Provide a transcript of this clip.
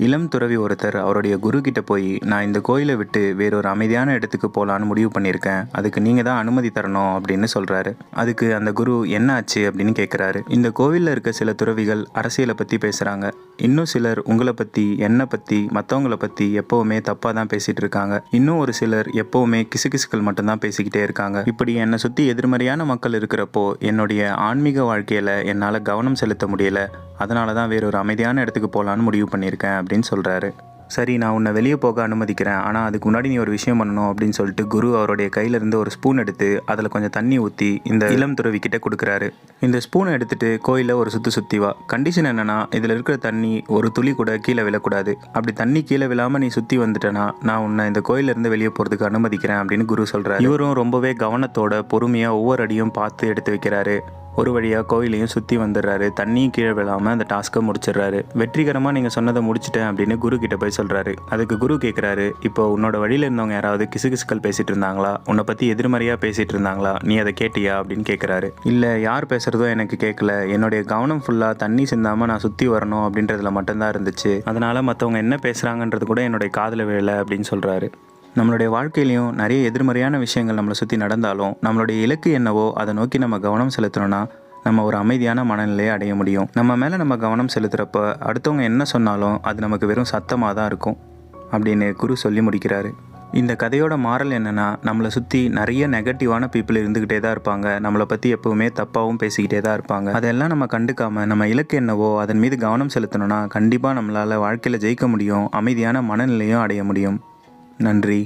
இளம் துறவி ஒருத்தர் அவருடைய குரு கிட்ட போய், நான் இந்த கோயிலை விட்டு வேறொரு அமைதியான இடத்துக்கு போகலான்னு முடிவு பண்ணியிருக்கேன், அதுக்கு நீங்கள் தான் அனுமதி தரணும் அப்படின்னு சொல்கிறாரு. அதுக்கு அந்த குரு என்ன ஆச்சு அப்படின்னு கேட்குறாரு. இந்த கோவிலில் இருக்க சில துறவிகள் அரசியலை பற்றி பேசுகிறாங்க, இன்னும் சிலர் உங்களை பற்றி, என்னை பற்றி, மற்றவங்களை பற்றி எப்போவுமே தப்பாக தான் பேசிகிட்டு இருக்காங்க, இன்னும் ஒரு சிலர் எப்போவுமே கிசுகிசுக்கள் மட்டும்தான் பேசிக்கிட்டே இருக்காங்க. இப்படி என்னை சுற்றி எதிர்மறையான மக்கள் இருக்கிறப்போ என்னுடைய ஆன்மீக வாழ்க்கையில் என்னால் கவனம் செலுத்த முடியல, அதனால தான் வேறொரு அமைதியான இடத்துக்கு போகலான்னு முடிவு பண்ணியிருக்கேன் அப்படின்னு சொல்கிறாரு. சரி, நான் உன்னை வெளியே போக அனுமதிக்கிறேன், ஆனால் அதுக்கு முன்னாடி நீ ஒரு விஷயம் பண்ணணும் அப்படின்னு சொல்லிட்டு குரு அவருடைய கையிலேருந்து ஒரு ஸ்பூன் எடுத்து அதில் கொஞ்சம் தண்ணி ஊற்றி இந்த இளம் துறவி கிட்ட கொடுக்குறாரு. இந்த ஸ்பூனை எடுத்துகிட்டு கோயிலில் ஒரு சுற்றி வா. கண்டிஷன் என்னென்னா, இதில் இருக்கிற தண்ணி ஒரு துளி கூட கீழே விழக்கூடாது. அப்படி தண்ணி கீழே விழாமல் நீ சுற்றி வந்துட்டேன்னா நான் உன்னை இந்த கோயிலிருந்து வெளியே போகிறதுக்கு அனுமதிக்கிறேன் அப்படின்னு குரு சொல்கிறாரு. இவரும் ரொம்பவே கவனத்தோட பொறுமையாக ஒவ்வொரு அடியும் பார்த்து எடுத்து வைக்கிறாரு. ஒரு வழியாக கோயிலையும் சுற்றி வந்துடுறாரு. தண்ணியும் கீழே விழாமல் அந்த டாஸ்க்கை முடிச்சிடுறாரு. வெற்றிகரமாக நீங்கள் சொன்னதை முடிச்சிட்டேன் அப்படின்னு குரு கிட்ட போய் சொல்கிறாரு. அதுக்கு குரு கேட்குறாரு, இப்போ உன்னோட வழியில் இருந்தவங்க யாராவது கிசுகிசுக்கள் பேசிகிட்டு இருந்தாங்களா, உன்னை பற்றி எதிர்மறையாக பேசிகிட்டு இருந்தாங்களா, நீ அதை கேட்டியா அப்படின்னு கேட்குறாரு. இல்லை, யார் பேசுகிறதோ எனக்கு கேட்கல, என்னுடைய கவனம் ஃபுல்லாக தண்ணி சிந்தாமல் நான் சுற்றி வரணும் அப்படின்றதுல மட்டும்தான் இருந்துச்சு, அதனால் மற்றவங்க என்ன பேசுகிறாங்கன்றது கூட என்னுடைய காதில் விழலை அப்படின்னு சொல்கிறாரு. நம்மளுடைய வாழ்க்கையிலையும் நிறைய எதிர்மறையான விஷயங்கள் நம்மளை சுற்றி நடந்தாலும் நம்மளுடைய இலக்கு என்னவோ அதை நோக்கி நம்ம கவனம் செலுத்தணும்னா நம்ம ஒரு அமைதியான மனநிலையை அடைய முடியும். நம்ம மேலே நம்ம கவனம் செலுத்துகிறப்ப அடுத்தவங்க என்ன சொன்னாலும் அது நமக்கு வெறும் சத்தமாக தான் இருக்கும் அப்படின்னு குரு சொல்லி முடிக்கிறாரு. இந்த கதையோட மாரல் என்னென்னா, நம்மளை சுற்றி நிறைய நெகட்டிவான பீப்புள் இருந்துக்கிட்டே தான் இருப்பாங்க, நம்மளை பற்றி எப்போவுமே தப்பாகவும் பேசிக்கிட்டே தான் இருப்பாங்க. அதெல்லாம் நம்ம கண்டுக்காமல் நம்ம இலக்கு என்னவோ அதன் மீது கவனம் செலுத்தணும்னா கண்டிப்பாக நம்மளால் வாழ்க்கையில் ஜெயிக்க முடியும், அமைதியான மனநிலையும் அடைய முடியும். நன்றி.